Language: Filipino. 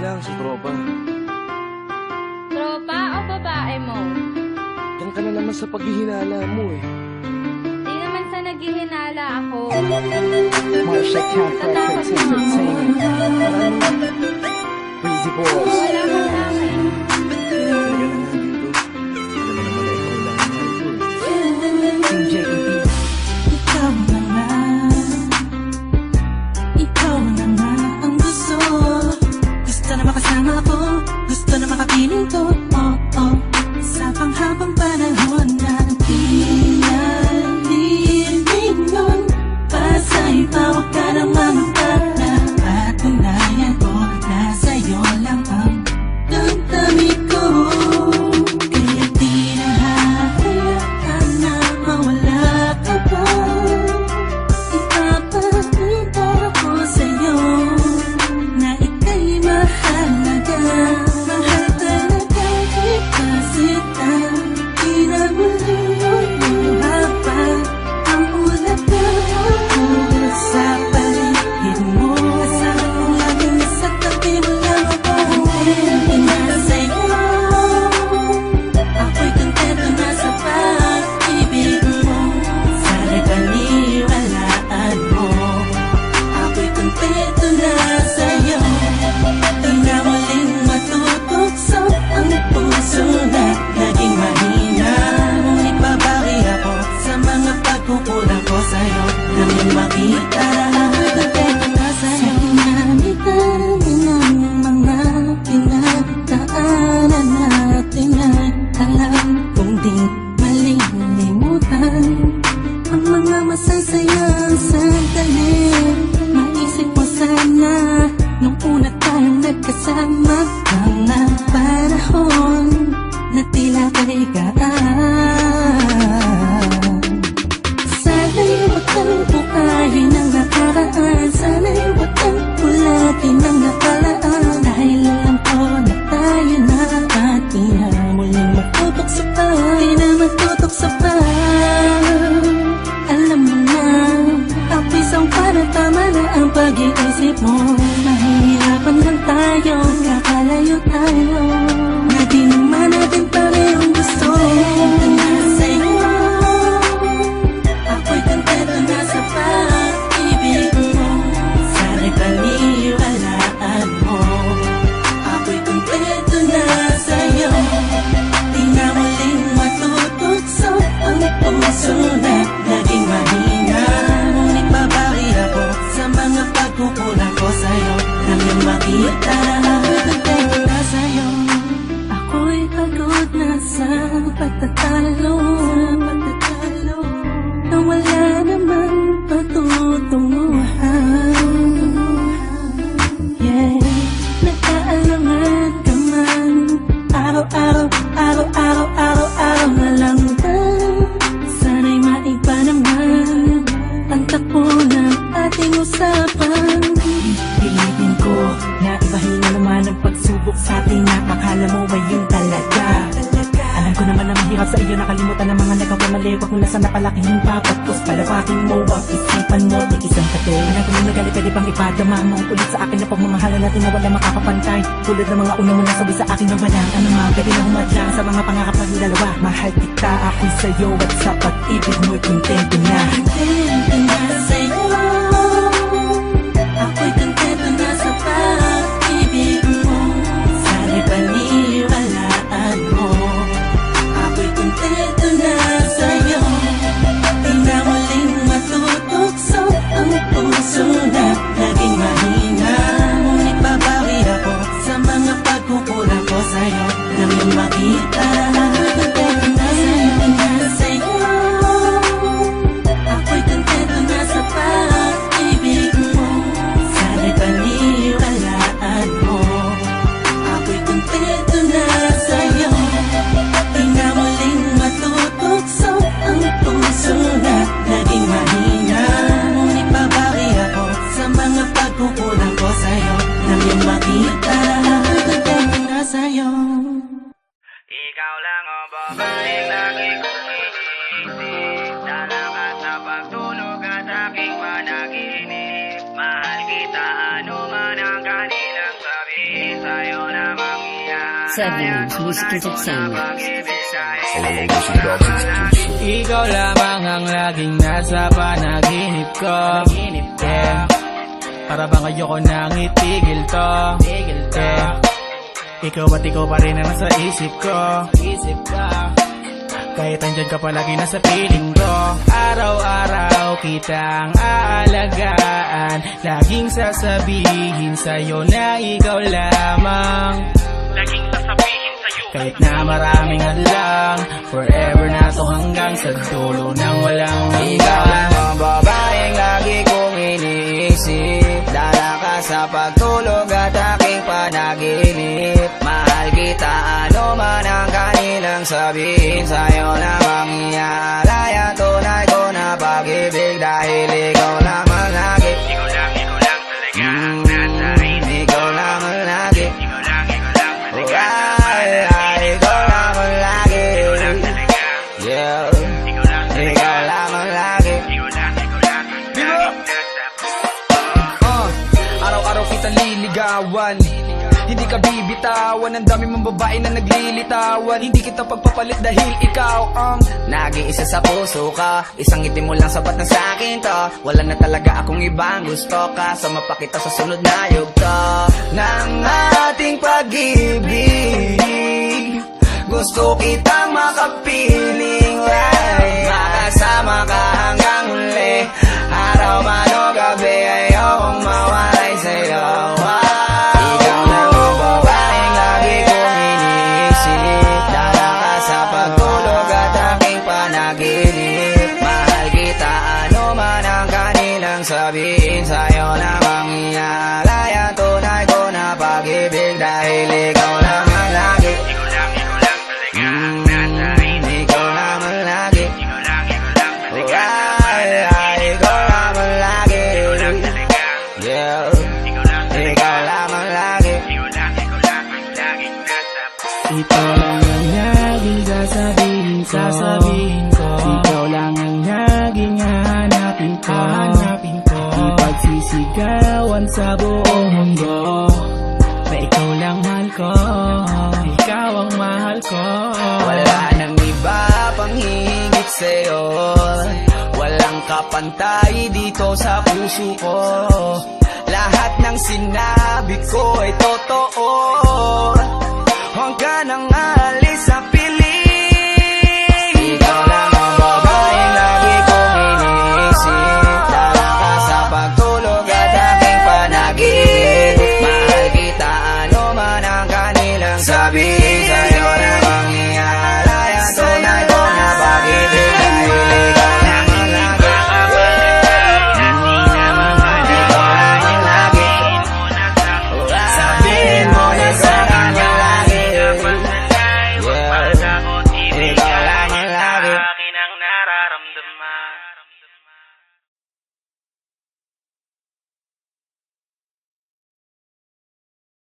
lang sa tropa. Tropa o babae mo? Diyan ka na naman sa paghihinala mo eh. Di naman sa naghihinala ako. Marsha Camper Natakot mo ako. Entertainment. Breezy Boys. Wala ka sa akin. Kaya na nga dito. Hindi naman naman ikaw lang ang mahal ko eh. Team JEP. Ikaw na nga, ikaw na nga ang gusto. Gusto na makasama ko, gusto na makapiling ko. Oh, oh, sa panghabang panahon na pinalilingon. Pasa'y tawag ka ng mga para patunayan ko na sa'yo lang ang damdamin ko. Kaya di na hahayaan na mawala ka pa. Ipapakita ko sa'yo na ika'y mahalaga. Mahal talaga kita sita. Di na muling haba ang ulat na ako sa paligid mo. Kasama ko laging nasa tabi mo lang ako. Hindi na sa'yo. Ako'y kontento na sa pag-ibig mo. Sana'y paniwalaan mo. Ako'y kontento na sa'yo. Di na muling matutukso ang puso na naging mahina. Ngunit babawi ako sa mga pagkukulang ko sa'yo. Nang yung makita ako'y kontento na sa'yo. Sa dinami-dami ng mga pinagdaanan natin ay alam kong di malilimutan ang mga masasayang sandali. Maisip mo sana nung una tayong nagkasama, mga panahon na tila kay gaan. Sana'y huwag kang bukayin ang nakaraan. Sana'y huwag kang ulatin ang nakalaan. Dahil alam ko na tayo na at di na muling matutok sa pa. Di na matutok sa pa. Alam mo na, ang pisang para tama na ang pag-iisip mo. Mahihirapan lang tayo, kakalayo tayo. Na di naman natin parehong gusto. Kontento na sa'yo. Ako'y kontento na sa pag-ibig mo. Sana'y paniwalaan mo. Ako'y kontento na sa'yo. Di na muling matutukso ang puso na naging mahina. Ngunit babawi ako sa mga pagkukulang ko sa'yo. Nang yung makita ako'y kontento na sa'yo. Ako'y pagod na sa pagtatalo. Na wala namang patutunguhan. Yeah, nagkaalangan ka man. Araw-araw, araw-araw, araw-araw na lang ba? Sana'y maiba naman ang takbo ng ating usapan. Pilitin ko na ibahin na naman ang pagsubok sa ating nakakala mo ba yun talaga? Alam ko naman na mahirap sa iyo nakalimutan ang mga nagkakamali. Huwag mo na sana palakihin pa. Pagkos palawakin mo ang isipan mo. Iisang kate. Alam ko na nagali pwede pang ipadama mo ulit sa akin na pagmamahalan natin na wala makakapantay. Tulad ng mga unang mo nasabi sa akin na walang ano ma. Pwede na humadlang sa mga pangarap natin dalawa. Mahal kita ako'y sa'yo at sa pag-ibig mo'y kontento na. Kontento na sa'yo. Ako'y kontento na sa pag-ibig mo. Sana'y paniwalaan mo. Ako'y kontento na sa'yo. Di na muling matutukso ang puso na naging mahina. Ngunit babawi ako sa mga pagkukulang ko sa'yo. Nang yung makita ako'y kontento na sa'yo. Ako'y kontento na sa Sevens Music Entertainment. Ikaw lamang ang laging nasa panaginip ko, yeah. Para bang ayoko nang itigil to, yeah. Ikaw at ikaw pa rin ang nasa isip ko, kahit andyan ka palagi nasa piling ko. Araw-araw kitang aalagaan, laging sasabihin sa'yo na ikaw lamang. Kahit na maraming hadlang, forever na to hanggang sa dulo ng walang Ikaw lang hanggan. ang babaeng lagi kong iniisip, dala ka sa pagtulog at aking panaginip. Mahal kita ano man ang kanilang sabihin, sa'yo lamang iaalaya, tunay ko na pag-ibig, dahil ikaw lamang lagi. Ikaw lang lamang lagi. Ikaw lamang lagi. Yeah. Ikaw lamang lagi. Araw-araw kita liligawan, hindi ka bibitawan. Ang dami mong babae na naglilitawan, hindi kita pagpapalit dahil ikaw ang Nag-iisa sa puso ka, isang ngiti mo lang sapat na sa'kin to. Wala na talaga akong ibang gusto ka, sama pa kita sa sunod na yugto ng ating pag-ibig. Gusto kitang makapiling, makasama ka hanggang huli. Araw man o gabi, ayokong mawalay sa'yo. Ikaw lang ang babaeng lagi kong iniisip, dala ka sa pagtulog at aking panaginip. Mahal kita ano man ang kanilang sabihin, sa'yo lamang iaalaya, tunay ko na pag-ibig, dahil ikaw lamang lagi. Ikaw lamang lagi. Ikaw lamang lagi. Yeah. Ikaw lamang lagi. ito lang ang laging sasabihin ko. Ikaw lang ang laging hahanapin ko. Ipagsisigawan sa buong mundo na ikaw lang mahal ko, ikaw ang mahal ko. Wala nang iba pang higit sa'yo, walang kapantay dito sa puso ko. Lahat ng sinabi ko ay totoo, huwag ka nang aalis sa piling. Ikaw lang ang babaeng lagi kong iniisip, dala ka sa pagtulog at aking panaginip. Mahal kita ano man ang kanilang sabihin, sa'yo lamang iaalaya, tunay ko na pag-ibig, dahil ikaw lamang lagi. Ikaw lamang lagi. Sabihin mo na ikaw lamang lagi. Yeah. Ikaw lamang lagi. Akin ang nararamdaman.